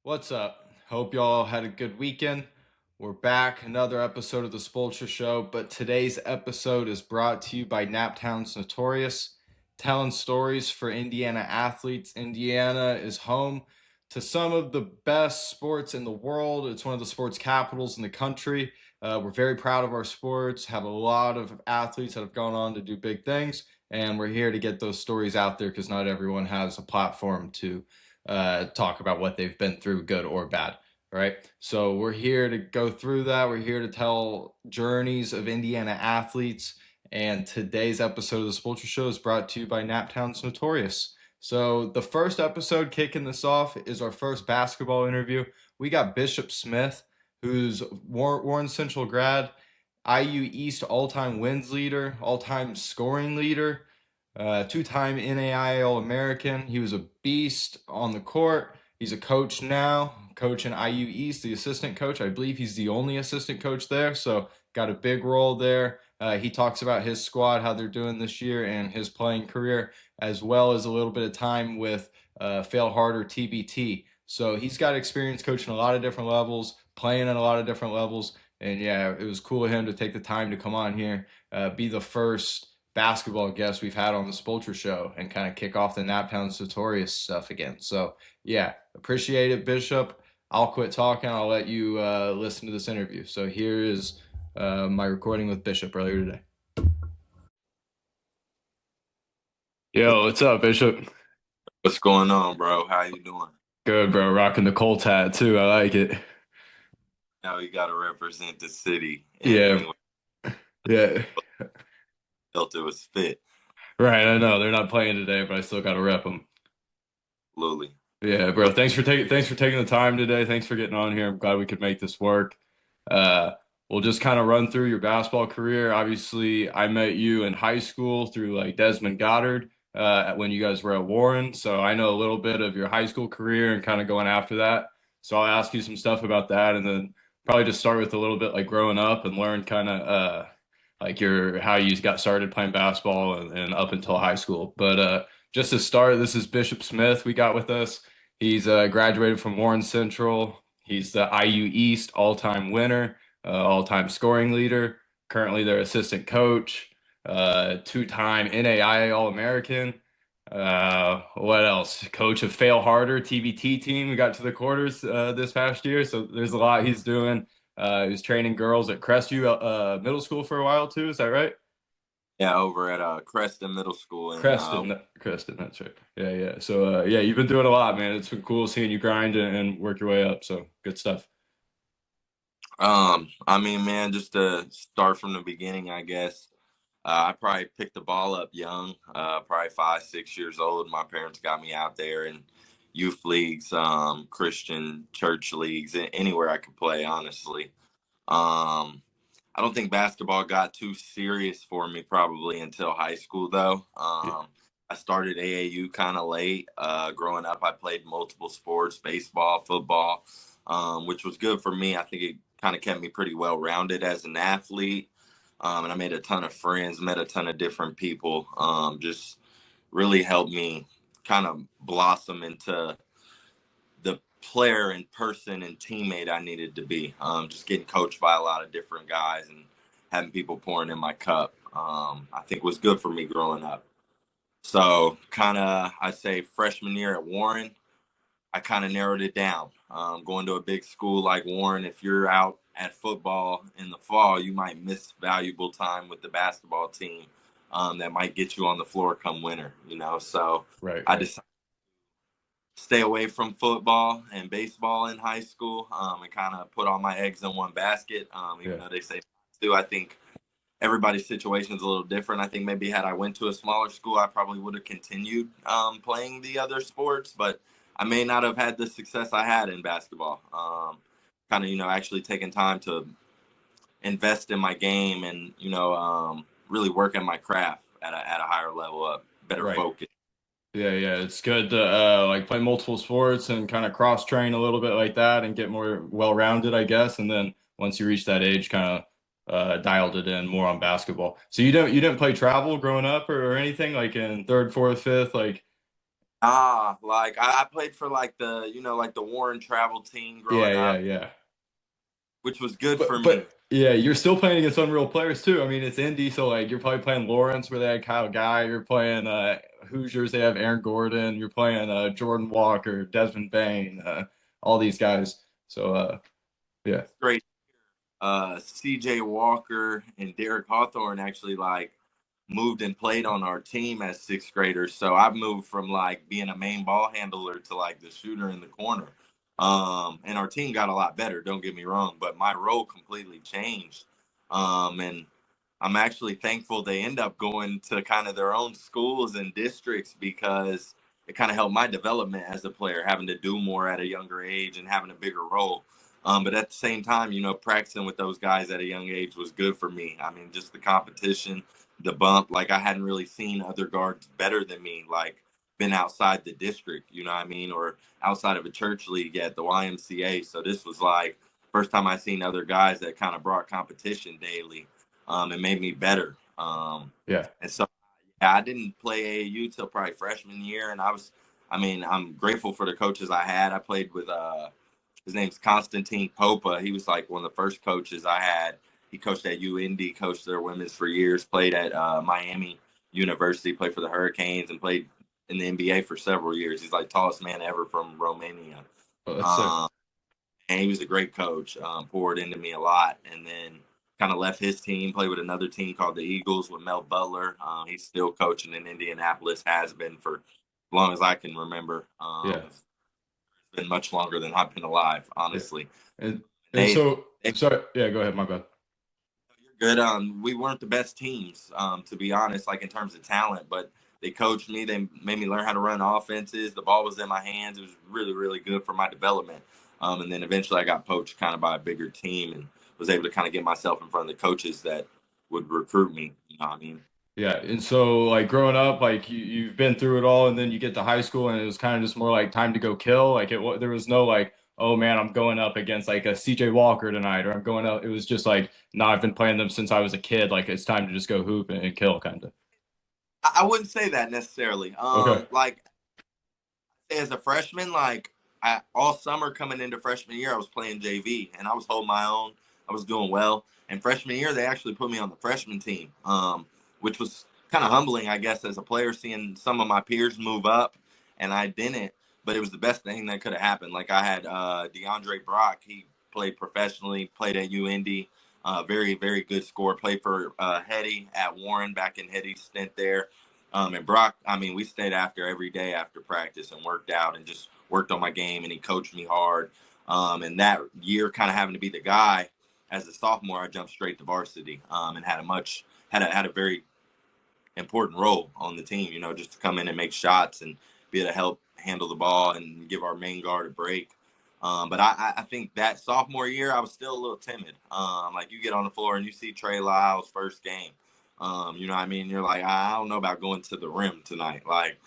What's up? Hope y'all had a good weekend. We're back, another episode of the Spulture Show, but today's episode is brought to you by Naptown's Notorious, telling stories for Indiana athletes. Indiana is home to some of the best sports in the world. It's one of the sports capitals in the country. We're very proud of our sports, have a lot of athletes that have gone on to do big things, and we're here to get those stories out there because not everyone has a platform to talk about what they've been through, good or bad. Right. So we're here to go through that. We're here to tell journeys of Indiana athletes. And today's episode of the Spulture Show is brought to you by Naptown's Notorious. So the first episode kicking this off is our first basketball interview. We got Bishop Smith, who's Warren Central grad, IU East all-time wins leader, all-time scoring leader, two-time NAIA All-American. He was a beast on the court. He's a coach now, coaching IU East, the assistant coach. I believe he's the only assistant coach there, so got a big role there. He talks about his squad, how they're doing this year, and his playing career, as well as a little bit of time with Fail Harder TBT. So he's got experience coaching a lot of different levels, playing at a lot of different levels. And yeah, it was cool of him to take the time to come on here, be the first basketball guest we've had on the Spulture Show and kind of kick off the Naptown Notorious stuff again. So yeah, appreciate it, Bishop. I'll quit talking. I'll let you listen to this interview. So here is my recording with Bishop earlier today. Yo, what's up, Bishop? What's going on, bro? How you doing? Good, bro. Rocking the Colts hat too. I like it. Now you got to represent the city. Yeah, Anything yeah. felt it was fit. Right. I know they're not playing today, but I still got to rep them. Absolutely. Yeah, bro. Thanks for taking the time today. Thanks for getting on here. I'm glad we could make this work. Uh, we'll just kind of run through your basketball career. Obviously, I met you in high school through like Desmond Goddard when you guys were at Warren. So I know a little bit of your high school career and kind of going after that. So I'll ask you some stuff about that, and then probably just start with a little bit like growing up and learn kind of like your how you got started playing basketball and up until high school. But just to start, this is Bishop Smith we got with us. He's graduated from Warren Central. He's the IU East all-time winner, all-time scoring leader. Currently their assistant coach, two-time NAIA All-American. What else? Coach of Fail Harder TBT team. We got to the quarters this past year, so there's a lot he's doing. He was training girls at Crestview Middle School for a while too. Is that right? Yeah, over at Creston Middle School in Creston, that's right. Yeah, yeah. So, yeah, you've been doing a lot, man. It's been cool seeing you grind and work your way up. So, good stuff. I mean, man, just to start from the beginning, I guess. I probably picked the ball up young, probably 5, 6 years old. My parents got me out there in youth leagues, Christian church leagues, anywhere I could play, honestly. Um, I don't think basketball got too serious for me probably until high school, though. Yeah, I started AAU kind of late. Growing up, I played multiple sports, baseball, football, which was good for me. I think it kind of kept me pretty well rounded as an athlete. And I made a ton of friends, met a ton of different people. Just really helped me kind of blossom into the player and person and teammate I needed to be. Just getting coached by a lot of different guys and having people pouring in my cup, I think was good for me growing up. So kind of, I'd say freshman year at Warren, I kind of narrowed it down. Going to a big school like Warren, if you're out at football in the fall, you might miss valuable time with the basketball team that might get you on the floor come winter, you know? So right, I right. decided stay away from football and baseball in high school, and kind of put all my eggs in one basket. Even Yeah, though they say do, I think everybody's situation is a little different. I think maybe had I went to a smaller school, I probably would have continued playing the other sports, but I may not have had the success I had in basketball. Kind of, actually taking time to invest in my game and, really work at my craft at a higher level, better right. focus. Yeah, yeah. It's good to like play multiple sports and kind of cross train a little bit like that and get more well-rounded, I guess. And then once you reach that age, kind of dialed it in more on basketball. So you didn't play travel growing up or anything like in third, fourth, fifth, like Like I played for like the Warren travel team Yeah, growing yeah, up, yeah. which was good for But me. yeah, you're still playing against unreal players too. I mean, it's Indy, so like you're probably playing Lawrence where they had Kyle Guy. You're playing Hoosiers, they have Aaron Gordon. You're playing Jordan Walker, Desmond Bain, all these guys. So yeah, Great. CJ Walker and Derek Hawthorne actually like moved and played on our team as sixth graders. So I moved from like being a main ball handler to like the shooter in the corner. And our team got a lot better, don't get me wrong, but my role completely changed. And I'm actually thankful they end up going to kind of their own schools and districts because it kind of helped my development as a player, having to do more at a younger age and having a bigger role. But at the same time, practicing with those guys at a young age was good for me. I mean, just the competition, the bump. Like I hadn't really seen other guards better than me, like been outside the district, you know what I mean, or outside of a church league at the YMCA. So this was like first time I seen other guys that kind of brought competition daily, and made me better. yeah. And so yeah, I didn't play AAU till probably freshman year, and I mean, I'm grateful for the coaches I had. I played with his name's Constantine Popa. He was like one of the first coaches I had. He coached at UND, coached their women's for years, played at Miami University, played for the Hurricanes, and played in the NBA for several years. He's like tallest man ever from Romania. Oh, that's sick. Um, and he was a great coach, poured into me a lot. And then kind of left his team, played with another team called the Eagles with Mel Butler. He's still coaching in Indianapolis, has been for as long as I can remember. Yeah, It's been much longer than I've been alive, yeah. honestly. And and They, so they sorry. Yeah, go ahead. My bad. you're good. We weren't the best teams, to be honest, like in terms of talent, but they coached me. They made me learn how to run offenses. The ball was in my hands. It was really, really good for my development. And then eventually I got poached kind of by a bigger team and was able to kind of get myself in front of the coaches that would recruit me. You know what I mean? Yeah, and so like growing up, like you've been through it all, and then you get to high school, and it was kind of just more like time to go kill. Like there was no like, oh man, I'm going up against like a CJ Walker tonight, or I'm going up. It was just like, no, I've been playing them since I was a kid. Like it's time to just go hoop and kill, kind of. I wouldn't say that necessarily. Okay. Like as a freshman, like all summer coming into freshman year, I was playing JV and I was holding my own. I was doing well. And freshman year, they actually put me on the freshman team, which was kind of humbling, I guess, as a player, seeing some of my peers move up and I didn't. But it was the best thing that could have happened. Like I had DeAndre Brock. He played professionally, played at UND. Very, very good scorer. Played for Hetty at Warren back in Hetty's stint there. And Brock, I mean, we stayed after every day after practice and worked out and just worked on my game. And he coached me hard. And that year, kind of having to be the guy as a sophomore, I jumped straight to varsity and had a very important role on the team. Just to come in and make shots and be able to help handle the ball and give our main guard a break. But I think that sophomore year, I was still a little timid. Like you get on the floor and you see Trey Lyles' first game. You know what I mean? You're like, I don't know about going to the rim tonight. Like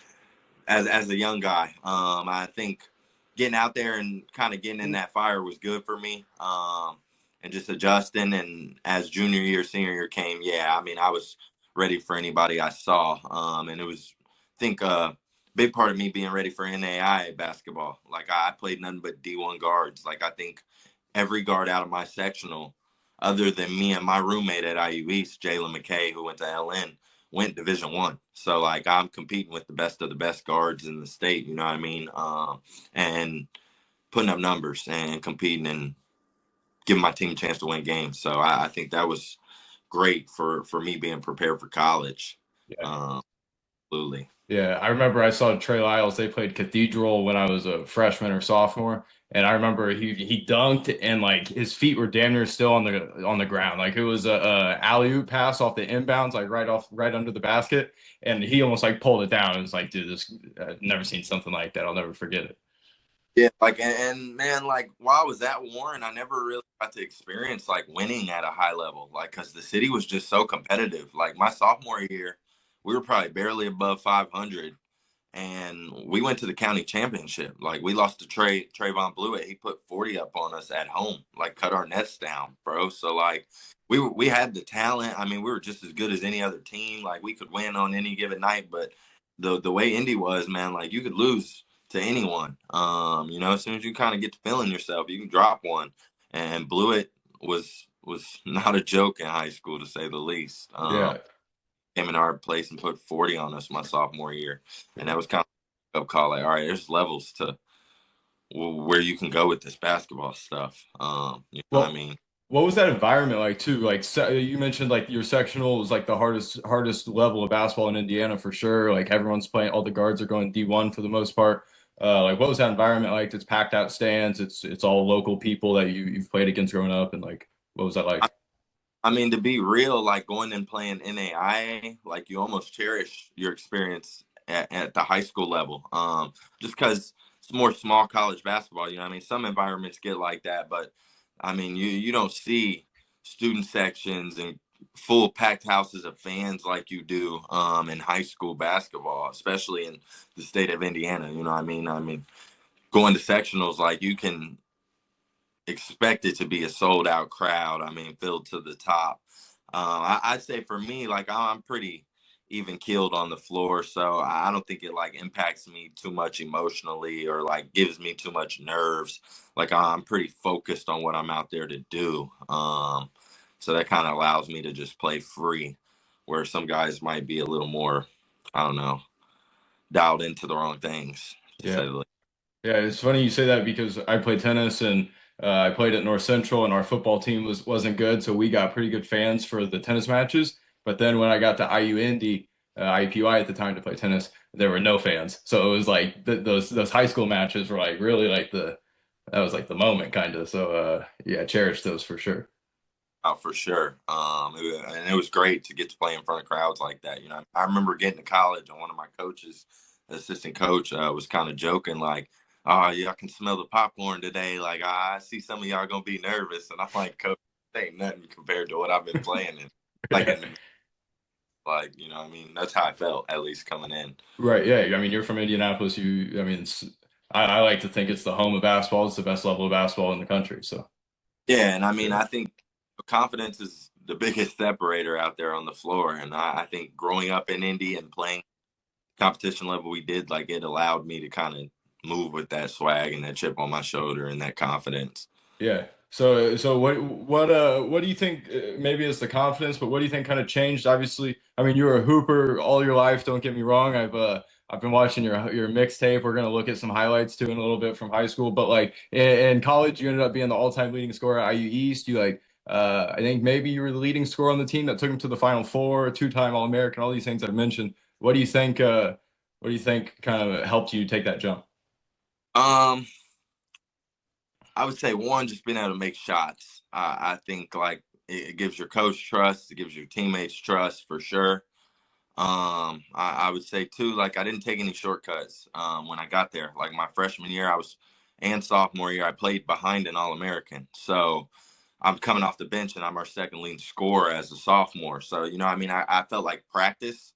as a young guy, I think getting out there and kind of getting in that fire was good for me. And just adjusting. And as junior year, senior year came, yeah, I mean, I was ready for anybody I saw. And it was, I think, big part of me being ready for NAIA basketball. Like I played nothing but D1 guards. Like I think every guard out of my sectional, other than me and my roommate at IU East, Jalen McKay, who went to LN, went Division One. So like I'm competing with the best of the best guards in the state. You know what I mean? And putting up numbers and competing and giving my team a chance to win games. So I think that was great for me being prepared for college. Yeah. Um, Absolutely. Yeah, I remember I saw Trey Lyles. They played Cathedral when I was a freshman or sophomore, and I remember he dunked and like his feet were damn near still on the ground. Like it was a alley oop pass off the inbounds, like right under the basket, and he almost like pulled it down. It was like, dude, this I've never seen something like that. I'll never forget it. Yeah, like and man, like while I was at Warren, I never really got to experience like winning at a high level, like because the city was just so competitive. Like my sophomore year, we were probably barely above 500, and we went to the county championship. Like we lost to Trayvon Blewett. He put 40 up on us at home, like cut our nets down, bro. So like we had the talent. I mean, we were just as good as any other team. Like we could win on any given night, but the way Indy was, man, like you could lose to anyone. As soon as you kind of get to feeling yourself, you can drop one. And Blewett was not a joke in high school, to say the least. Yeah. Came in our place and put 40 on us my sophomore year, and that was kind of a call. Like, all right, there's levels to where you can go with this basketball stuff. What I Well, mean? what was that environment like too? Like you mentioned, like your sectional was like the hardest level of basketball in Indiana for sure. Like everyone's playing, all the guards are going D1 for the most part. Like what was that environment like? It's packed out stands. It's all local people that you've played against growing up, and like what was that like? I mean, to be real, like going and playing NAIA, like you almost cherish your experience at the high school level. Just because it's more small college basketball, I mean, some environments get like that, but I mean, you don't see student sections and full packed houses of fans like you do in high school basketball, especially in the state of Indiana. You know what I mean? I mean, going to sectionals, like you can expect it to be a sold out crowd. I mean, filled to the top. I'd say for me, like I'm pretty even keeled on the floor, so I don't think it like impacts me too much emotionally or like gives me too much nerves. Like I'm pretty focused on what I'm out there to do. So that kind of allows me to just play free, where some guys might be a little more, I don't know, dialed into the wrong things, to say Yeah. the least. Yeah, it's funny you say that because I played tennis and I played at North Central and our football team wasn't good, so we got pretty good fans for the tennis matches. But then when I got to IU Indy, IUPUI at the time to play tennis, there were no fans. So it was like those high school matches were like really like the that was like the moment kind of. So yeah, cherish those for sure. Oh, for sure. And it was great to get to play in front of crowds like that. I remember getting to college and one of my coaches, assistant coach, was kind of joking like, "Oh, yeah, I can smell the popcorn today. Like, I see some of y'all gonna be nervous." And I'm like, "Coach, it ain't nothing compared to what I've been playing in." Like, Yeah. and like, I mean, that's how I felt at least coming in. Right, yeah. I mean, you're from Indianapolis. I mean, I like to think it's the home of basketball. It's the best level of basketball in the country. So, Yeah, and I mean, yeah, I think confidence is the biggest separator out there on the floor. And I think growing up in Indy and playing competition level we did, like it allowed me to kind of move with that swag and that chip on my shoulder and that confidence. yeah. So what do you think? Maybe it's the confidence, but what do you think kind of changed? Obviously, I mean, you were a hooper all your life. Don't get me wrong. I've been watching your mixtape. We're gonna look at some highlights too in a little bit from high school. But like in college, you ended up being the all-time leading scorer at IU East. You like I think maybe you were the leading scorer on the team that took him to the Final Four, two-time All-American, all these things I've mentioned. What do you think? What do you think kind of helped you take that jump? Um, I would say one, just being able to make shots. I think like it gives your coach trust, it gives your teammates trust for sure. I would say too, like I didn't take any shortcuts when I got there. Like my freshman year, and sophomore year, I played behind an All American. So I'm coming off the bench and I'm our second leading scorer as a sophomore. So, I mean, I felt like practice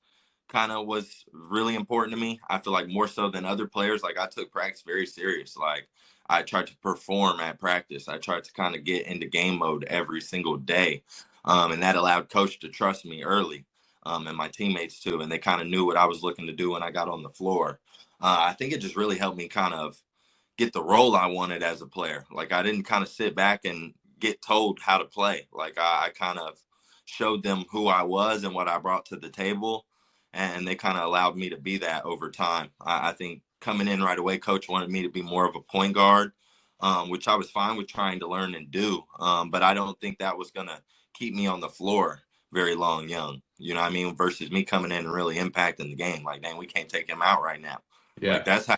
kind of was really important to me. I feel like more so than other players, like I took practice very serious. Like I tried to perform at practice. I tried to kind of get into game mode every single day. And that allowed coach to trust me early, and my teammates too. And they kind of knew what I was looking to do when I got on the floor. I think it just really helped me kind of get the role I wanted as a player. Like I didn't kind of sit back and get told how to play. Like I kind of showed them who I was and what I brought to the table, and they kind of allowed me to be that over time. I think coming in right away, coach wanted me to be more of a point guard, which I was fine with trying to learn and do. But I don't think that was gonna keep me on the floor very long, young. You know what I mean? Versus me coming in and really impacting the game. Like, dang, we can't take him out right now. Like Yeah. that's how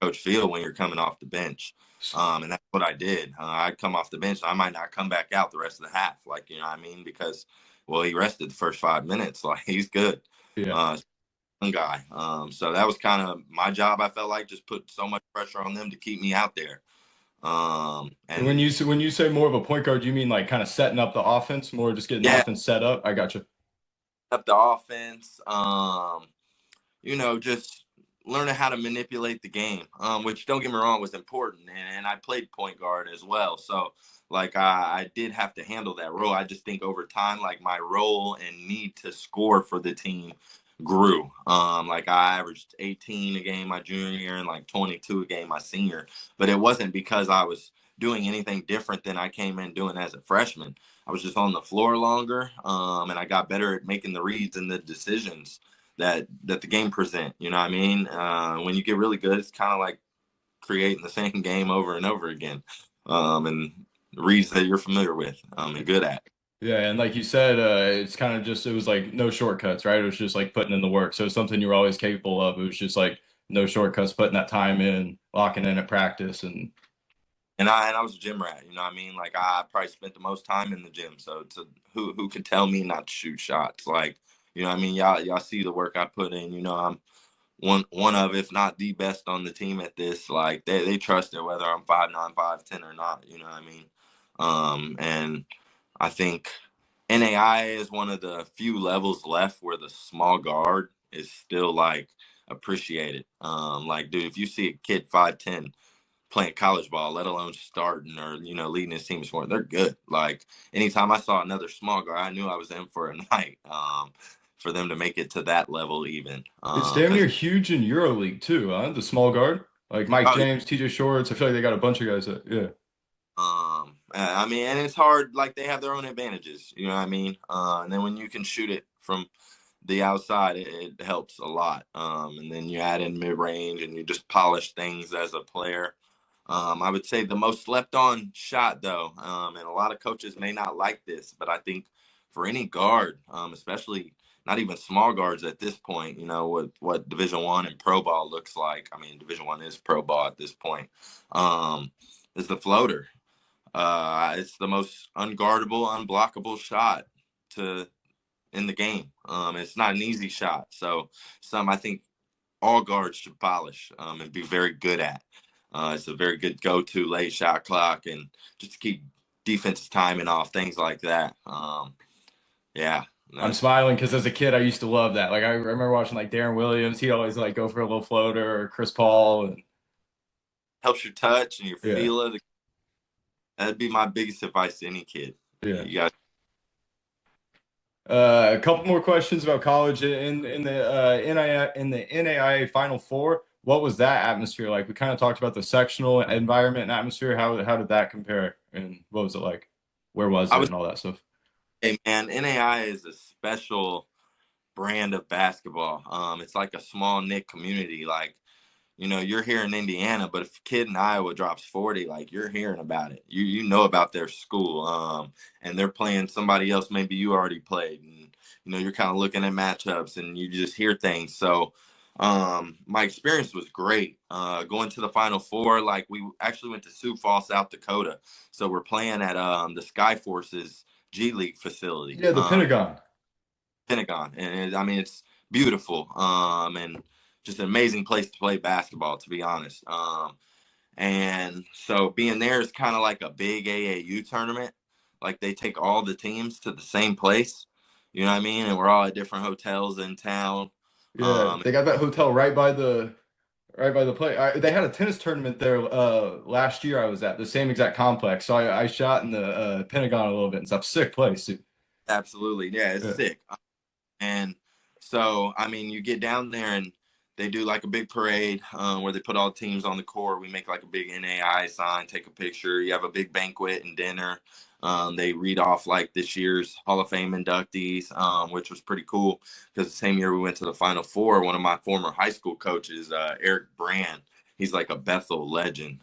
coach feel when you're coming off the bench. And that's what I did. I'd come off the bench. I might not come back out the rest of the half. Like, you know what I mean? Because, well, he rested the first 5 minutes. Like, he's good. Yeah. Young guy. So that was kind of my job. I felt like just put so much pressure on them to keep me out there. When And you say more of a point guard, you mean like kind of setting up the offense, more just getting the yeah, offense set up? I got you. up the offense. Just learning how to manipulate the game, which don't get me wrong was important. And I played point guard as well. So like I did have to handle that role. I just think over time, like my role and need to score for the team grew. Like I averaged 18 a game my junior year and like 22 a game my senior. But it wasn't because I was doing anything different than I came in doing as a freshman. I was just on the floor longer, and I got better at making the reads and the decisions that the game present. You know what I mean? When you get really good, it's kind of like creating the same game over and over again, and reads that you're familiar with and good at. Yeah, and like you said, it's kind of just it was like no shortcuts, right? It was just like putting in the work. So it's something you were always capable of. It was just like no shortcuts, putting that time in, locking in at practice, and And I was a gym rat, you know what I mean? Like I probably spent the most time in the gym. So to who could tell me not to shoot shots? Like, you know what I mean? Y'all see the work I put in, you know, I'm one of, if not the best on the team at this. Like they trust it whether I'm 5'9", 5'10" or not, you know what I mean? And I think NAIA is one of the few levels left where the small guard is still like appreciated. Like dude, if you see a kid 5'10" playing college ball, let alone starting or leading his team scoring, they're good. Like anytime I saw another small guard, I knew I was in for a night. For them to make it to that level, even it's damn because near huge in EuroLeague too, huh? The small guard, like Mike oh James, TJ Shorts. I feel like they got a bunch of guys that, yeah. I mean, and it's hard. Like they have their own advantages, you know what I mean. And then when you can shoot it from the outside, it helps a lot. And then you add in mid range, and you just polish things as a player. I would say the most slept on shot, though, and a lot of coaches may not like this, but I think for any guard, especially not even small guards at this point, what Division One and pro ball looks like. I mean, Division One is pro ball at this point. Is the floater. It's the most unguardable, unblockable shot to in the game. It's not an easy shot, so I think all guards should polish and be very good at. It's a very good go-to late shot clock and just to keep defenses timing off things like that. Yeah, I'm that's smiling because as a kid, I used to love that. Like I remember watching like Darren Williams. He'd always like go for a little floater or Chris Paul, and helps your touch and your yeah, feel of. That'd be my biggest advice to any kid. yeah. You got A couple more questions about college in the NAIA Final Four. What was that atmosphere like? We kind of talked about the sectional environment and atmosphere. How did that compare? And what was it like? Where was I it would and all that stuff? say, man, NAI is a special brand of basketball. It's like a small knit community. Like, you're here in Indiana, but if a kid in Iowa drops 40, like you're hearing about it. You know about their school. And they're playing somebody else maybe you already played. And you're kind of looking at matchups and you just hear things. So my experience was great. Going to the Final Four, like we actually went to Sioux Falls, South Dakota. So we're playing at the Sky Forces G League facility. Yeah, the Pentagon. Pentagon, and I mean it's beautiful, and just an amazing place to play basketball, to be honest. And so being there is kind of like a big AAU tournament. Like they take all the teams to the same place, you know what I mean? And we're all at different hotels in town. Yeah, they got that hotel right by the play. They had a tennis tournament there last year. I was at the same exact complex, so I shot in the Pentagon a little bit and stuff. Sick place, dude. Absolutely, yeah, it's Yeah, sick. And so, I mean, you get down there and they do like a big parade where they put all the teams on the court. We make like a big NAI sign, take a picture. You have a big banquet and dinner. They read off like this year's Hall of Fame inductees, which was pretty cool because the same year we went to the Final Four, one of my former high school coaches, Eric Brand, he's like a Bethel legend.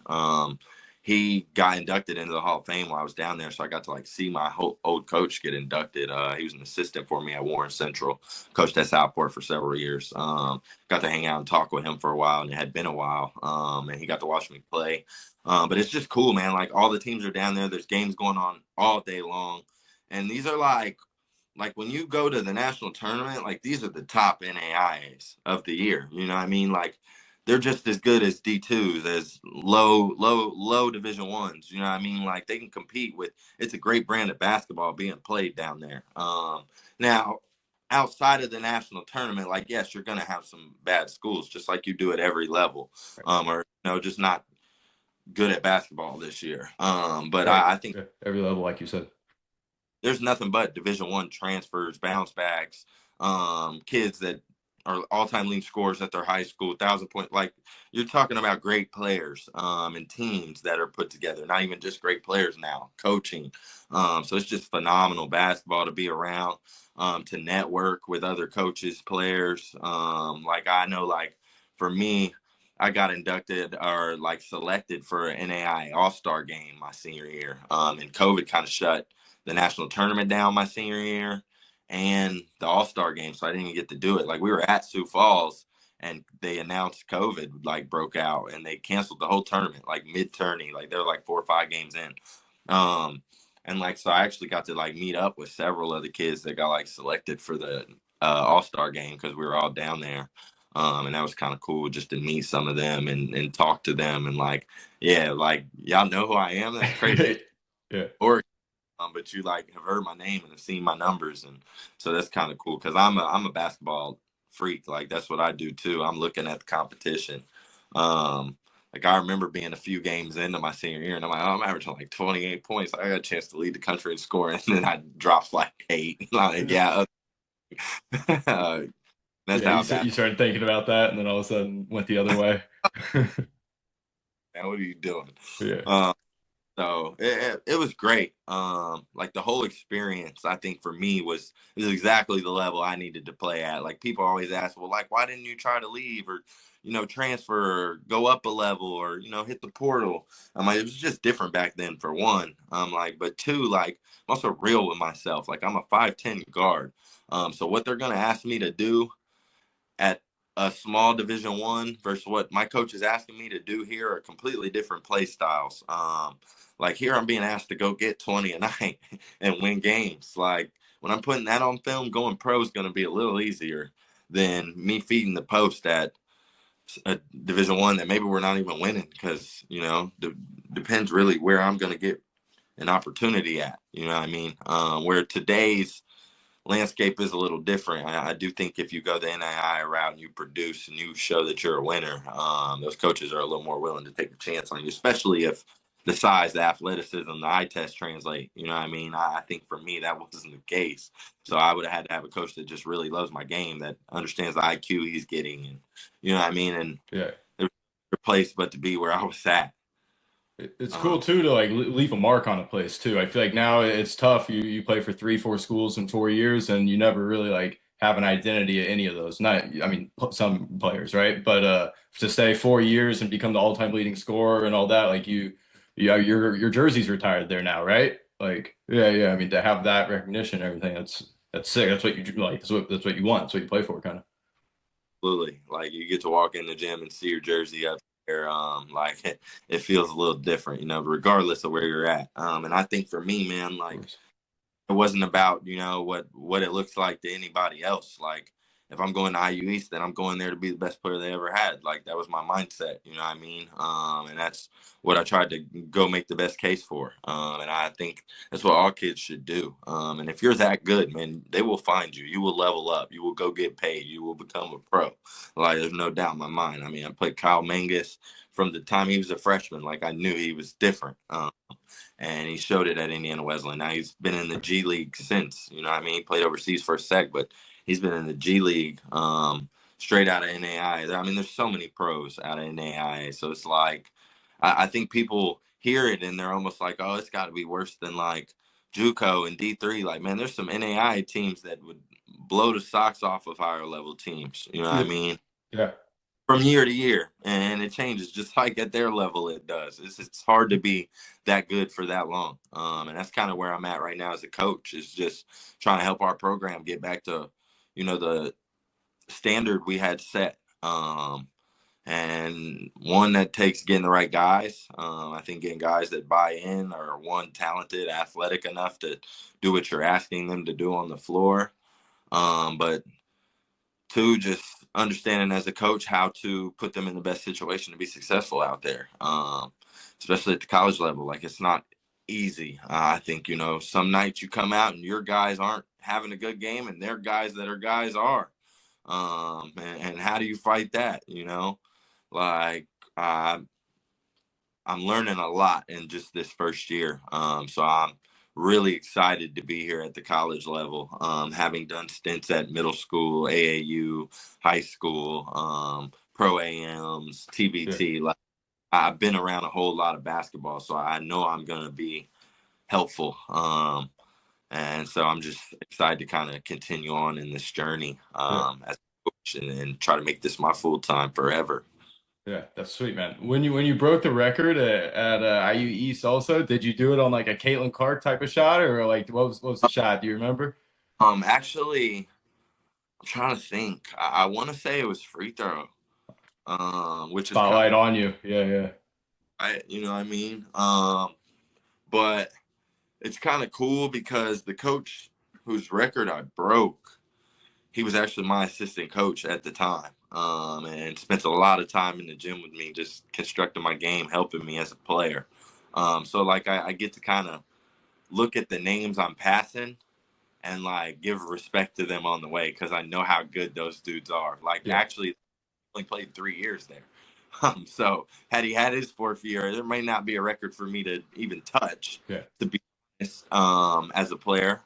He got inducted into the Hall of Fame while I was down there, so I got to like see my old coach get inducted. He was an assistant for me at Warren Central, coached at Southport for several years. Got to hang out and talk with him for a while, and it had been a while. And he got to watch me play. But it's just cool, man. Like all the teams are down there. There's games going on all day long, and these are like when you go to the national tournament, like these are the top NAIAs of the year. You know what I mean? Like they're just as good as D2s, as low Division Ones. You know what I mean? Like they can compete with. It's a great brand of basketball being played down there. Now, outside of the national tournament, like yes, you're gonna have some bad schools, just like you do at every level, or just not good at basketball this year. But right. I think Yeah, every level, like you said. there's nothing but Division One transfers, bounce backs, kids that or all-time leading scorers at their high school, 1,000 point. Like, you're talking about great players and teams that are put together. Not even just great players now, coaching. So it's just phenomenal basketball to be around, to network with other coaches, players. Like, I know, like, for me, I got inducted or like selected for an NAIA All-Star game my senior year. And COVID kind of shut the national tournament down my senior year and the All-Star game, so I didn't even get to do it. Like, we were at Sioux Falls and they announced COVID like broke out and they canceled the whole tournament like mid-tourney. Like, they were like 4 or 5 games in. And like, so I actually got to like meet up with several of the kids that got like selected for the All-Star game because we were all down there. And that was kind of cool just to meet some of them and talk to them and like, yeah, like, y'all know who I am. That's crazy. Yeah. Or but you like have heard my name and have seen my numbers, and so that's kind of cool because I'm a basketball freak. Like, that's what I do too. I'm looking at the competition. Like, I remember being a few games into my senior year, and I'm like, oh, I'm averaging like 28 points. I got a chance to lead the country in scoring, and then I dropped like 8. Like, yeah, that's Yeah, how you started thinking about that, and then all of a sudden went the other way. man, what are you doing? Yeah, Um, So it was great. Like, the whole experience, I think for me is exactly the level I needed to play at. Like, people always ask, well, like, why didn't you try to leave or, transfer or go up a level or, hit the portal? I'm like, it was just different back then, for one. Like, but two, like, I'm also real with myself. Like, I'm a 5'10" guard. So what they're gonna ask me to do at a small Division 1 versus what my coach is asking me to do here are completely different play styles. Like, here I'm being asked to go get 20 a night and win games. Like, when I'm putting that on film, going pro is going to be a little easier than me feeding the post at a Division 1 that maybe we're not even winning because depends really where I'm going to get an opportunity at. You know what I mean? Where today's landscape is a little different. I do think if you go the NAIA route and you produce and you show that you're a winner, those coaches are a little more willing to take a chance on you, especially if the size, the athleticism, the eye test translate. You know what I mean? I think for me, that wasn't the case. So I would have had to have a coach that just really loves my game, that understands the IQ he's getting. And you know what I mean? And yeah. there's no place but to be where I was at. It's Um, cool too to like leave a mark on a place too. I feel like now it's tough. You play for 3, 4 schools in 4 years, and you never really like have an identity at any of those. Not, I mean, some players, right? But to stay 4 years and become the all-time leading scorer and all that, like your jersey's retired there now, right? Like, yeah, yeah. I mean, to have that recognition and everything, that's sick. That's what you like. That's what you want. That's what you play for, kind of. Absolutely. Like, you get to walk in the gym and see your jersey up there. Like, it feels a little different, regardless of where you're at. And I think for me, man, Of like, course. it wasn't about, what it looks like to anybody else. Like, if I'm going to IU East, then I'm going there to be the best player they ever had. Like, that was my mindset, you know what I mean? And that's what I tried to go make the best case for. And I think that's what all kids should do. And if you're that good, man, they will find you. You will level up. You will go get paid. You will become a pro. Like, there's no doubt in my mind. I mean, I played Kyle Mangus from the time he was a freshman. Like, I knew he was different. And he showed it at Indiana Wesleyan. Now he's been in the G League since. You know what I mean? He played overseas for a sec, but he's been in the G League straight out of NAIA. I mean, there's so many pros out of NAIA. So it's like, I think people hear it and they're almost like, oh, it's got to be worse than like JUCO and D3. Like, man, there's some NAIA teams that would blow the socks off of higher level teams. You know what I Yeah, mean? yeah. From year to year, and it changes just like at their level it does. It's hard to be that good for that long, and that's kind of where I'm at right now as a coach, is just trying to help our program get back to the standard we had set, and one that takes getting the right guys. I think getting guys that buy in, are one, talented, athletic enough to do what you're asking them to do on the floor, but two, just understanding as a coach how to put them in the best situation to be successful out there, especially at the college level. Like, it's not easy. I think, some nights you come out and your guys aren't having a good game and their guys that are guys are. And how do you fight that? Like, I'm learning a lot in just this first year. So I'm really excited to be here at the college level. Having done stints at middle school, AAU, high school, pro AMs, Yeah, TBT. Like I've been around a whole lot of basketball, so I know I'm going to be helpful. And so I'm just excited to kind of continue on in this journey yeah, as a coach and try to make this my full time forever. yeah. That's sweet, man. When you broke the record at IU East, also, did you do it on like a Caitlin Clark type of shot, or like what was the shot? Do you remember? Actually, I'm trying to think. I want to say it was free throw, which is kind Spotlight on you. Yeah, yeah. of, you know what I mean? But it's kind of cool because the coach whose record I broke, he was actually my assistant coach at the time, and spent a lot of time in the gym with me, just constructing my game, helping me as a player. So like I get to kind of look at the names I'm passing and like give respect to them on the way because I know how good those dudes are. Like Yeah, actually, only played 3 years there. So had he had his fourth year, there may not be a record for me to even touch, yeah, to be honest, as a player.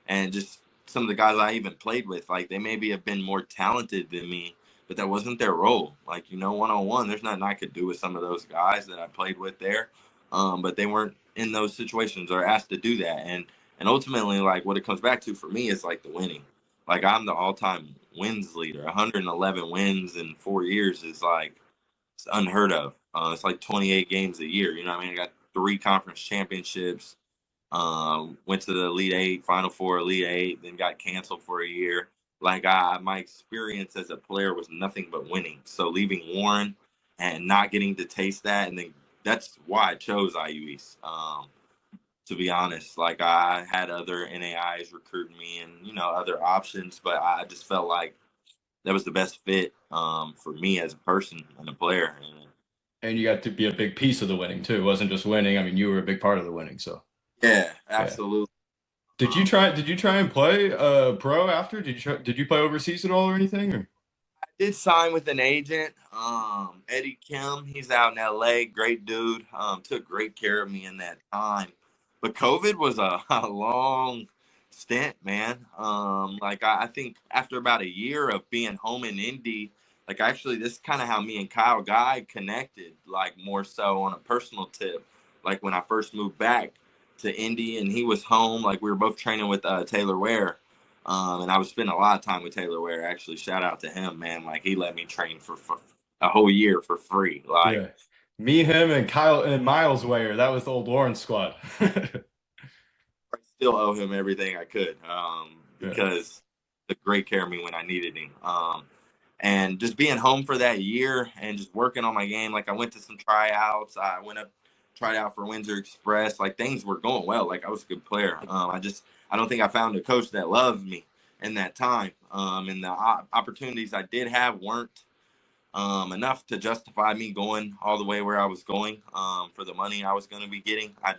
And just some of the guys I even played with, like they maybe have been more talented than me, but that wasn't their role. Like, you know, 1-on-1, there's nothing I could do with some of those guys that I played with there. But they weren't in those situations or asked to do that. And ultimately, like what it comes back to for me is like the winning. Like I'm the all-time wins leader. 111 wins in 4 years is like it's unheard of. It's like 28 games a year. You know what I mean? I got 3 conference championships. Went to the Elite Eight, Final Four, Elite Eight, then got canceled for a year. Like my experience as a player was nothing but winning. So leaving Warren and not getting to taste that, and then that's why I chose IU East. To be honest, like I had other NAIs recruiting me and other options, but I just felt like that was the best fit for me as a person and a player. And and you got to be a big piece of the winning too. It wasn't just winning. I mean, you were a big part of the winning. So yeah, yeah. absolutely. Did you Um, try? Did you try and play pro after? Did you play overseas at all or anything? Or? I did sign with an agent, Eddie Kim. He's out in LA. Great dude. Took great care of me in that time. But COVID was a long stint, man. Like I think after about a year of being home in Indy, like actually this is kind of how me and Kyle Guy connected, like more so on a personal tip. Like when I first moved back to Indy and he was home, like we were both training with Taylor Ware. And I was spending a lot of time with Taylor Ware. Actually, shout out to him, man. Like he let me train for a whole year for free. Like Yeah. Me, him, and Kyle and Miles Wayer. That was the old Lawrence squad. I still owe him everything I could Yeah. because the great care of me when I needed him. And just being home for that year and just working on my game. Like I went to some tryouts. I went up, tried out for Windsor Express. Like things were going well. Like I was a good player. I don't think I found a coach that loved me in that time. And the opportunities I did have weren't enough to justify me going all the way where I was going for the money I was going to be getting. I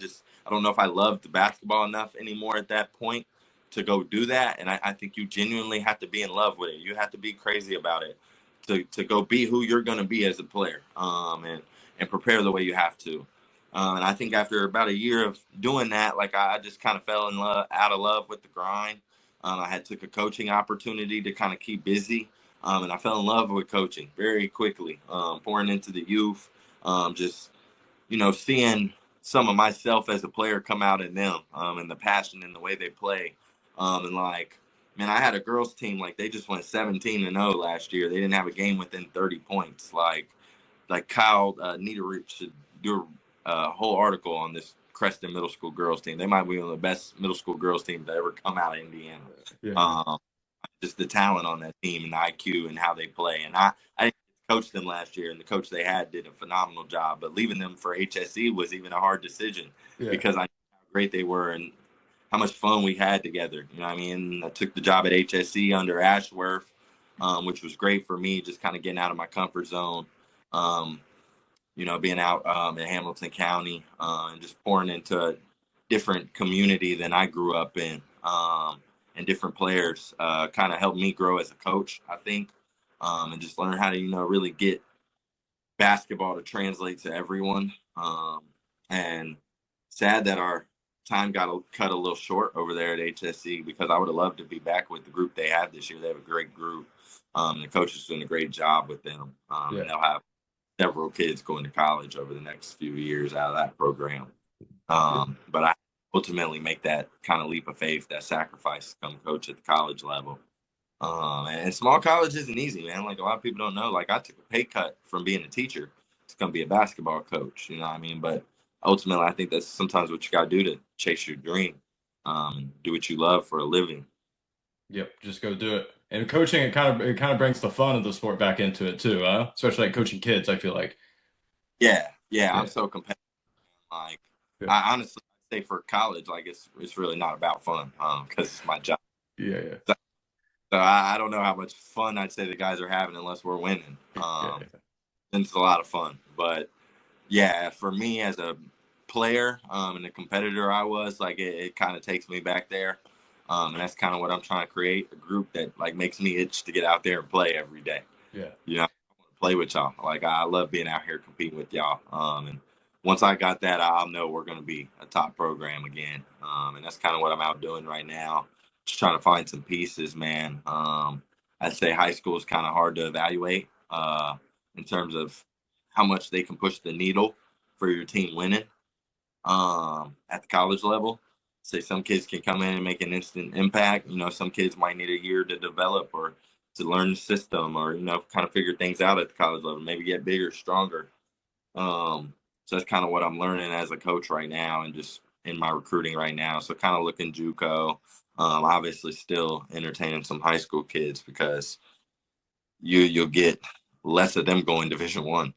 don't know if I loved the basketball enough anymore at that point to go do that. And I think you genuinely have to be in love with it. You have to be crazy about it to go be who you're going to be as a player and prepare the way you have to. And I think after about a year of doing that, like I just kind of fell in love, out of love with the grind. I had took a coaching opportunity to kind of keep busy, and I fell in love with coaching very quickly, pouring into the youth, just seeing some of myself as a player come out in them, and the passion and the way they play, and like, man, I had a girls team like they just went 17-0 last year. They didn't have a game within 30 points. Like Kyle Niederich should do a whole article on this Creston Middle School girls team. They might be one of the best middle school girls teams to ever come out of Indiana. Yeah. Um, just the talent on that team and the IQ and how they play. And I coached them last year, and the coach they had did a phenomenal job. But leaving them for HSE was even a hard decision Yeah. because I knew how great they were and how much fun we had together. You know what I mean? I took the job at HSE under Ashworth, which was great for me, just kind of getting out of my comfort zone. Um, being out in Hamilton County and just pouring into a different community than I grew up in. And different players kind of helped me grow as a coach, I think, and just learn how to, really get basketball to translate to everyone. And sad that our time got cut a little short over there at HSC because I would have loved to be back with the group they have this year. They have a great group. The coach is doing a great job with them, Yeah. and they'll have several kids going to college over the next few years out of that program. Yeah. But I ultimately make that kind of leap of faith, that sacrifice to come coach at the college level. And small college isn't easy, man. Like a lot of people don't know. Like I took a pay cut from being a teacher to come be a basketball coach. You know what I mean? But ultimately, I think that's sometimes what you got to do to chase your dream, do what you love for a living. Yep. Just go do it. And coaching, it kind of brings the fun of the sport back into it too, huh? Especially like coaching kids, I feel like. Yeah, yeah. I'm Yeah. so competitive. Like Yeah. I honestly say for college, like it's really not about fun, because it's my job. Yeah. Yeah. So I don't know how much fun I'd say the guys are having unless we're winning. Yeah. It's a lot of fun, but yeah, for me as a player and the competitor I was, like it kind of takes me back there. And that's kind of what I'm trying to create, a group that like makes me itch to get out there and play every day. Yeah. You know, I want to play with y'all. Like I love being out here competing with y'all. And once I got that, I'll know we're going to be a top program again. And that's kind of what I'm out doing right now. Just trying to find some pieces, man. I'd say high school is kind of hard to evaluate in terms of how much they can push the needle for your team winning at the college level. Say some kids can come in and make an instant impact. You know, some kids might need a year to develop or to learn the system or, kind of figure things out at the college level, maybe get bigger, stronger. So that's kind of what I'm learning as a coach right now and just in my recruiting right now. So kind of looking JUCO, obviously still entertaining some high school kids because you'll get less of them going Division 1.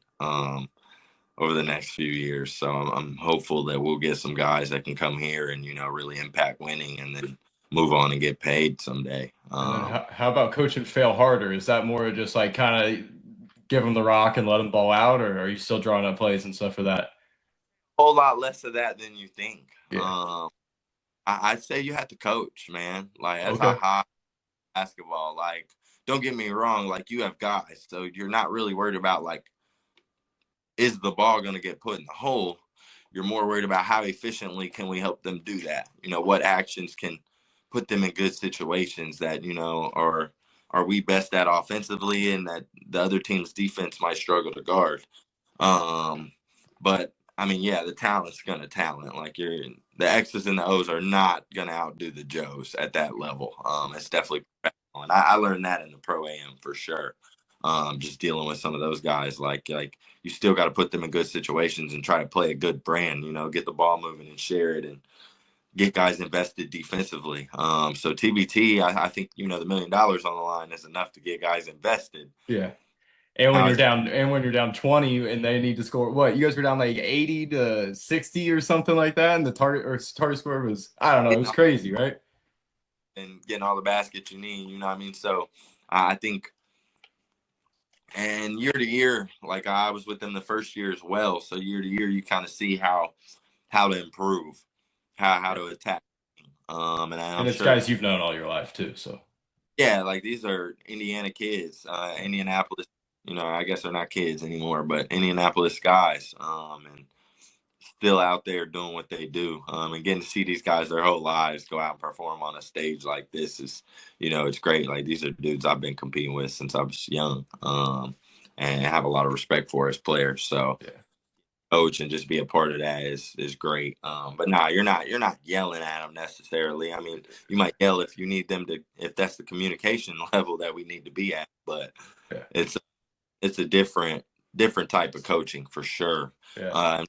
Over the next few years. So I'm hopeful that we'll get some guys that can come here and, really impact winning and then move on and get paid someday. And then how about coach and fail harder? Is that more just like kind of give them the rock and let them ball out, or are you still drawing up plays and stuff for that? A whole lot less of that than you think. Yeah. I'd say you have to coach, man. Like that's a Okay. high basketball. Like, don't get me wrong. Like you have guys, so you're not really worried about like, is the ball going to get put in the hole? You're more worried about how efficiently can we help them do that? What actions can put them in good situations that, are we best at offensively and that the other team's defense might struggle to guard. But I mean, yeah, the talent's gonna talent. Like the X's and the O's are not gonna outdo the Joes at that level. It's definitely professional. And I learned that in the pro AM for sure. Just dealing with some of those guys, like you still got to put them in good situations and try to play a good brand. Get the ball moving and share it and get guys invested defensively. So TBT, I think the $1 million on the line is enough to get guys invested. Yeah. And when Now you're it's down, and when you're down 20 and they need to score, what, you guys were down like 80 to 60 or something like that, and the target score was, I don't know, it getting was crazy, right? and getting all the baskets you need. You know what I mean? So I think, and year to year, like I was with them the first year as well. So year to year, you kind of see how to improve, how Yeah. to attack. And And I'm it's sure, guys you've known all your life too, so yeah, like these are Indiana kids, Indianapolis. I guess they're not kids anymore, but Indianapolis guys, and still out there doing what they do. And getting to see these guys their whole lives go out and perform on a stage like this is, it's great. Like these are dudes I've been competing with since I was young, and have a lot of respect for as players. So yeah. coach and just be a part of that is great. But nah, you're not yelling at them necessarily. I mean, you might yell if you need them to, if that's the communication level that we need to be at. But Yeah. it's it's a different type of coaching for sure. Yeah. Uh,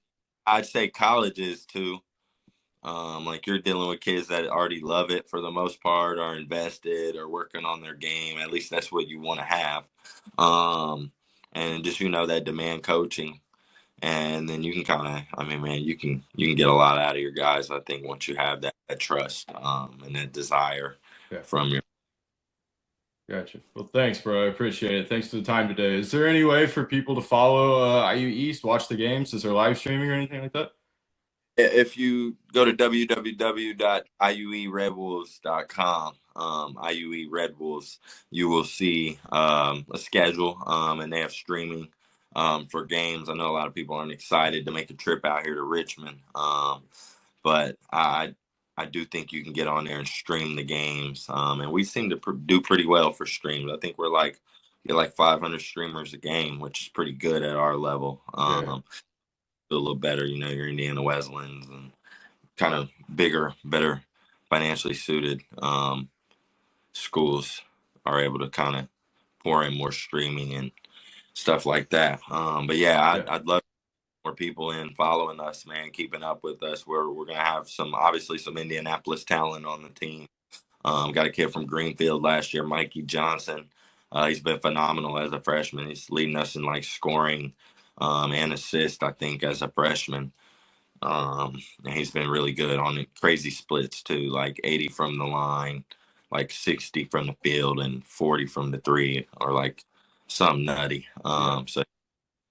I'd say colleges too. Like you're dealing with kids that already love it for the most part, are invested, or working on their game. At least that's what you want to have. And just that demand coaching, and then you can kind of, I mean, man, you can get a lot out of your guys. I think once you have that trust, and that desire Yeah. from your. Gotcha. Well, thanks, bro. I appreciate it. Thanks for the time today. Is there any way for people to follow IU East, watch the games? Is there live streaming or anything like that? If you go to www.iueredwolves.com, IUE Red Wolves, you will see a schedule, and they have streaming for games. I know a lot of people aren't excited to make a trip out here to Richmond but I do think you can get on there and stream the games, and we seem to do pretty well for streams. I think we're like get like 500 streamers a game, which is pretty good at our level. Yeah. A little better, your Indiana Wesleyans and kind of bigger, better, financially suited schools are able to kind of pour in more streaming and stuff like that. But yeah, Yeah. I'd love more people in following us, man, keeping up with us. We're gonna have obviously some Indianapolis talent on the team. Got a kid from Greenfield last year, Mikey Johnson. He's been phenomenal as a freshman. He's leading us in like scoring and assist, I think, as a freshman. And he's been really good on crazy splits too, like 80 from the line, like 60 from the field, and 40 from the three, or like something nutty. Yeah. So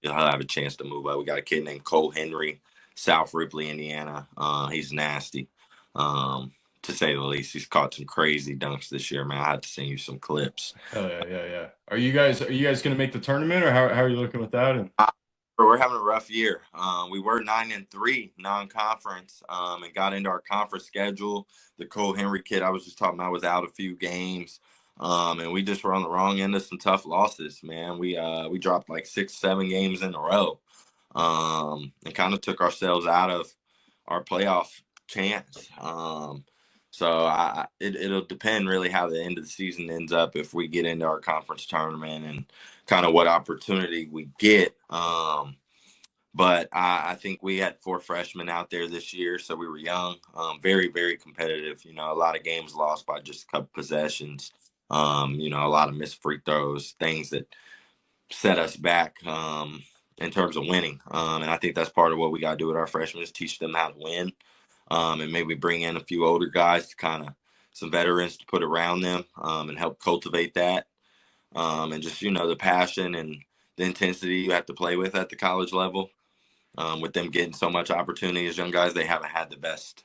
he'll have a chance to move up. We got a kid named Cole Henry, South Ripley, Indiana. He's nasty, to say the least. He's caught some crazy dunks this year, man. I had to send you some clips. Hell yeah, yeah, yeah. Are you guys gonna make the tournament, or how are you looking with that? And We're having a rough year. We were 9-3 non-conference, and got into our conference schedule. The Cole Henry kid I was just talking about was out a few games, and we just were on the wrong end of some tough losses. Man, we dropped like 6-7 games in a row, and kind of took ourselves out of our playoff chance. So it'll depend really how the end of the season ends up if we get into our conference tournament and kind of what opportunity we get. But I think we had 4 freshmen out there this year, so we were young, very, very competitive. A lot of games lost by just a couple possessions. A lot of missed free throws, things that set us back in terms of winning. And I think that's part of what we got to do with our freshmen is teach them how to win, and maybe bring in a few older guys to kind of some veterans to put around them, and help cultivate that. And just, the passion and the intensity you have to play with at the college level. With them getting so much opportunity as young guys, they haven't had the best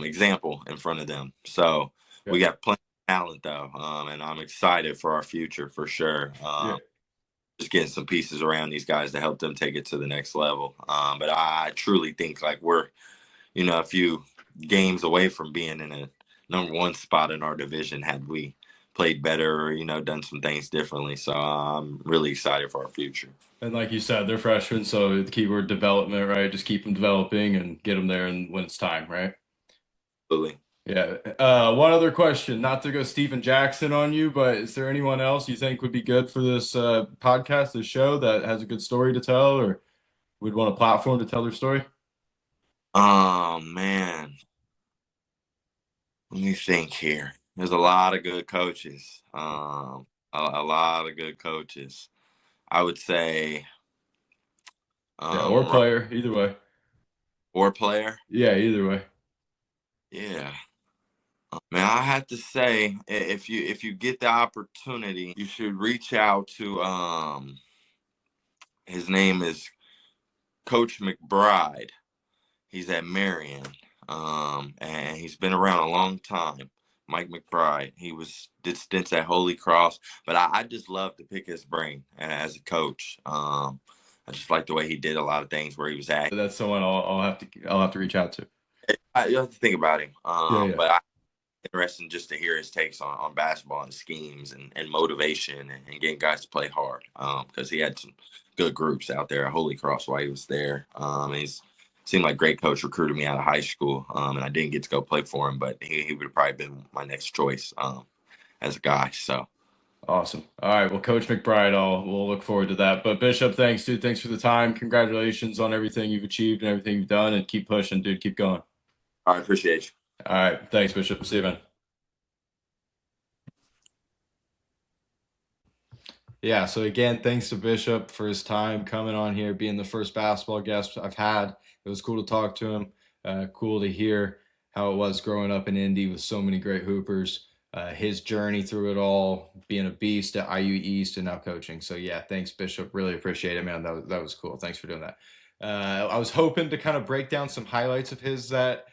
example in front of them. So yeah, we got plenty of talent, though, and I'm excited for our future for sure. yeah, Just getting some pieces around these guys to help them take it to the next level. But I truly think like we're, a few games away from being in a #1 spot in our division had we played better or, done some things differently. So I'm really excited for our future. and like you said, they're freshmen, so the keyword development, right? Just keep them developing and get them there, and when it's time, right? Absolutely. Yeah. One other question, not to go Steven Jackson on you, but is there anyone else you think would be good for this podcast, this show that has a good story to tell, or would want a platform to tell their story? Oh man, let me think here. There's a lot of good coaches. A lot of good coaches. I would say, Yeah, or Ron player, either way. or player. Yeah, either way. Yeah, man. I have to say, if you get the opportunity, you should reach out to his name is Coach McBride. He's at Marion, and he's been around a long time. Mike McBride. He did stints at Holy Cross, but I just love to pick his brain as a coach. I just like the way he did a lot of things where he was at. That's someone I'll have to reach out to. You have to think about him, Yeah, yeah. but interesting just to hear his takes on basketball and schemes and motivation and getting guys to play hard, because he had some good groups out there at Holy Cross while he was there. He's seemed like a great coach, recruited me out of high school, and I didn't get to go play for him, but he would have probably been my next choice as a guy. So Awesome. All right. Well, Coach McBride, we'll look forward to that. But Bishop, thanks, dude. Thanks for the time. Congratulations on everything you've achieved and everything you've done, and keep pushing, dude. Keep going. I appreciate you. All right. Thanks, Bishop. See you, man. Yeah. So again, thanks to Bishop for his time coming on here, being the first basketball guest I've had. It was cool to talk to him. Cool to hear how it was growing up in Indy with so many great hoopers. His journey through it all, being a beast at IU East and now coaching. So yeah, thanks, Bishop. Really appreciate it, man. That was cool. Thanks for doing that. I was hoping to kind of break down some highlights of his that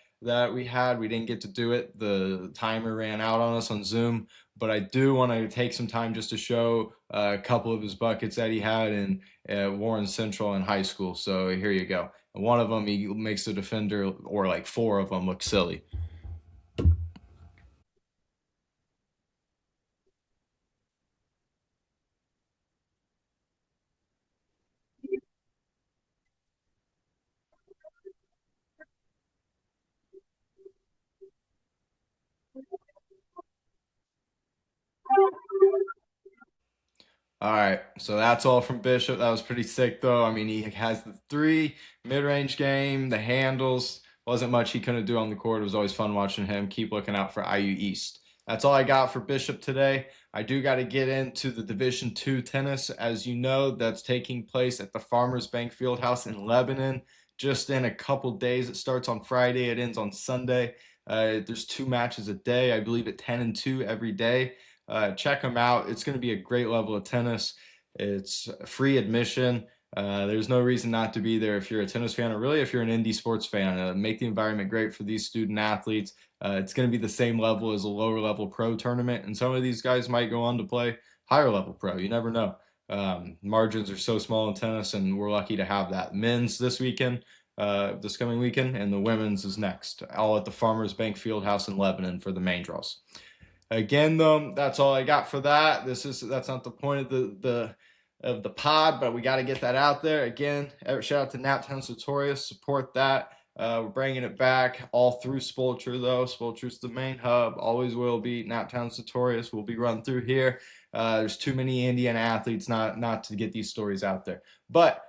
we had. We didn't get to do it. The timer ran out on us on Zoom, but I do want to take some time just to show a couple of his buckets that he had in Warren Central in high school. So here you go. One of them, he makes the defender, or like four of them, look silly. All right, so that's all from Bishop. That was pretty sick, though. I mean, he has the three mid-range game, the handles. Wasn't much he couldn't do on the court. It was always fun watching him. Keep looking out for IU East. That's all I got for Bishop today. I do got to get into the Division Two tennis. As you know, that's taking place at the Farmers Bank Fieldhouse in Lebanon. Just in a couple days. It starts on Friday. It ends on Sunday. There's two matches a day. I believe at 10 and 2 every day. Check them out. It's going to be a great level of tennis. It's free admission. There's no reason not to be there if you're a tennis fan, or really if you're an indie sports fan. Make the environment great for these student athletes. It's going to be the same level as a lower level pro tournament, and some of these guys might go on to play higher level pro. You never know. Margins are so small in tennis, and we're lucky to have that. Men's this weekend, this coming weekend, and the women's is next, all at the Farmers Bank Fieldhouse in Lebanon for the main draws. Again, though, that's all I got for that. That's not the point of the pod, but we got to get that out there. Again, shout out to Naptown Notorious, support that. We're bringing it back all through Spulture, though. Spulture's the main hub, always will be. Naptown Notorious will be run through here. There's too many Indiana athletes not to get these stories out there. But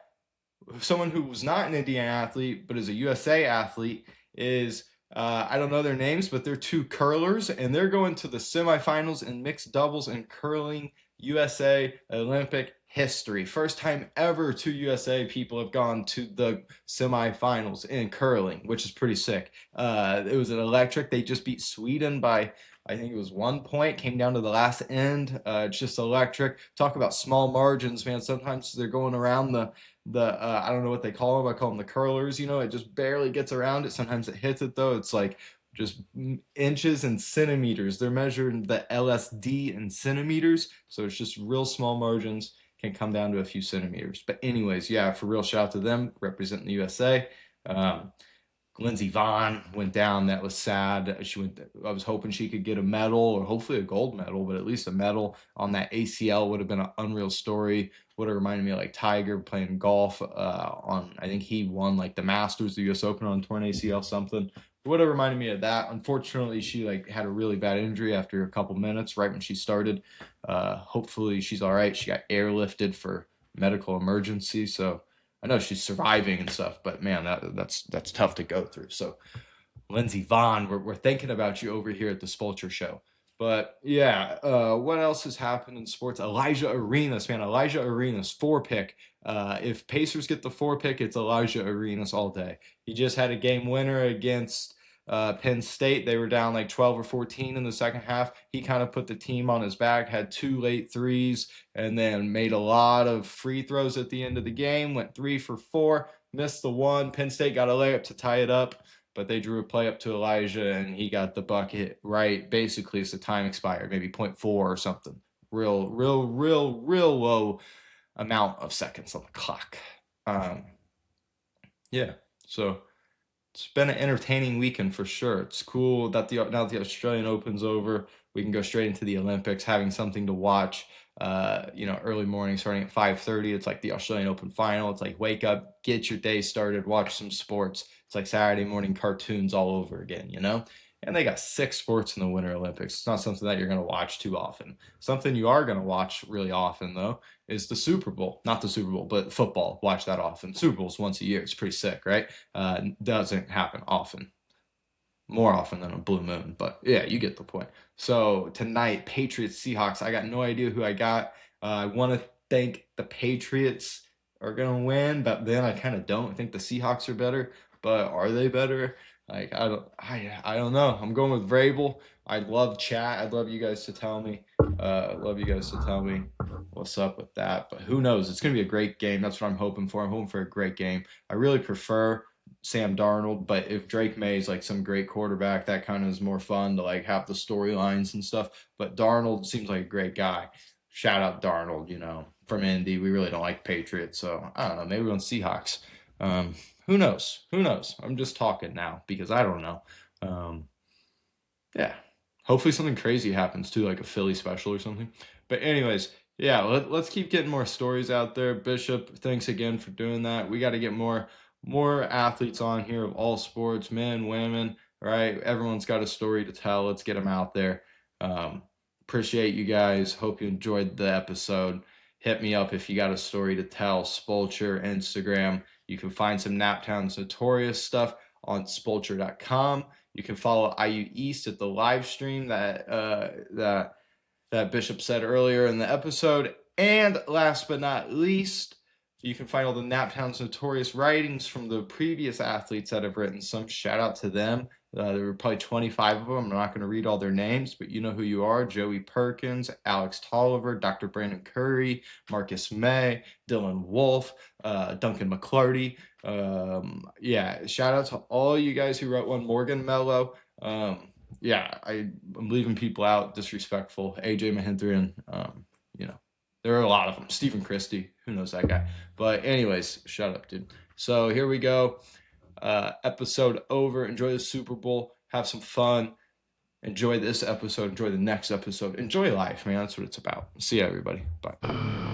someone who was not an Indiana athlete but is a USA athlete is I don't know their names, but they're two curlers, and they're going to the semifinals in mixed doubles in curling USA Olympic history. First time ever two USA people have gone to the semifinals in curling, which is pretty sick. It was an electric. They just beat Sweden by, I think it was 1 point, came down to the last end. It's just electric. Talk about small margins, man. Sometimes they're going around the I don't know what they call them. I call them the curlers. You know, it just barely gets around it. Sometimes it hits it though. It's like just inches and centimeters. They're measuring the LSD in centimeters, so it's just real small margins. Can come down to a few centimeters. But anyways, yeah, for real, shout out to them representing the USA. Um, Lindsey Vonn went down. That was sad. She went. I was hoping she could get a medal, or hopefully a gold medal, but at least a medal on that ACL would have been an unreal story. Would have reminded me of like Tiger playing golf. On I think he won like the Masters, the U.S. Open on torn ACL something. It would have reminded me of that. Unfortunately, she like had a really bad injury after a couple minutes right when she started. Hopefully she's all right. She got airlifted for medical emergency, so I know she's surviving and stuff, but man, that's tough to go through. So, Lindsey Vonn, we're thinking about you over here at the Spulture Show. But yeah, what else has happened in sports? Elijah Arenas, man, Elijah Arenas, four pick. If Pacers get the four pick, it's Elijah Arenas all day. He just had a game winner against Penn State. They were down like 12 or 14 in the second half. He kind of put the team on his back, had two late threes, and then made a lot of free throws at the end of the game. Went 3 for 4, missed the one. Penn State got a layup to tie it up, but they drew a play up to Elijah, and he got the bucket right basically as the time expired, maybe point 0.4 or something. Real low amount of seconds on the clock. Um, yeah, so it's been an entertaining weekend for sure. It's cool that now that the Australian Open's over, we can go straight into the Olympics, having something to watch. Early morning, starting at 5:30. It's like the Australian Open final. It's like wake up, get your day started, watch some sports. It's like Saturday morning cartoons all over again, you know? And they got 6 sports in the Winter Olympics. It's not something that you're going to watch too often. Something you are going to watch really often, though, is the Super Bowl. Not the Super Bowl, but football. Watch that often. Super Bowl's once a year. It's pretty sick, right? Doesn't happen often, more often than a blue moon, but yeah, you get the point. So tonight, Patriots Seahawks. I got no idea who I got. I want to think the Patriots are gonna win, but then I kind of don't. I think the Seahawks are better, but are they better? Like I don't know. I'm going with Vrabel. I'd love chat. I'd love you guys to tell me. Love you guys to tell me what's up with that. But who knows? It's gonna be a great game. That's what I'm hoping for. I'm hoping for a great game. I really prefer Sam Darnold, but if Drake May is like some great quarterback, that kind of is more fun to like have the storylines and stuff. But Darnold seems like a great guy. Shout out Darnold, from Indy. We really don't like Patriots, so I don't know. Maybe we're on Seahawks. Who knows? Who knows? I'm just talking now because I don't know. Um, yeah. Hopefully something crazy happens too, like a Philly special or something. But anyways, yeah, let's keep getting more stories out there. Bishop, thanks again for doing that. We got to get more athletes on here of all sports, men, women, right? Everyone's got a story to tell. Let's get them out there. Um, Appreciate you guys. Hope you enjoyed the episode. Hit me up if you got a story to tell. Spulture, Instagram. You can find some Naptown's Notorious stuff on spulture.com. You can follow IU East at the live stream that Bishop said earlier in the episode. And last but not least, you can find all the Naptown's Notorious writings from the previous athletes that have written some. Shout out to them. There were probably 25 of them. I'm not going to read all their names, but you know who you are. Joey Perkins, Alex Tolliver, Dr. Brandon Curry, Marcus May, Dylan Wolf, Duncan McClarty. Yeah, shout out to all you guys who wrote one. Morgan Mello. Yeah, I'm leaving people out, disrespectful. AJ Mahindran, there are a lot of them. Stephen Christie, who knows that guy? But anyways, shut up, dude. So here we go. Episode over. Enjoy the Super Bowl. Have some fun. Enjoy this episode. Enjoy the next episode. Enjoy life, man. That's what it's about. See ya, everybody. Bye.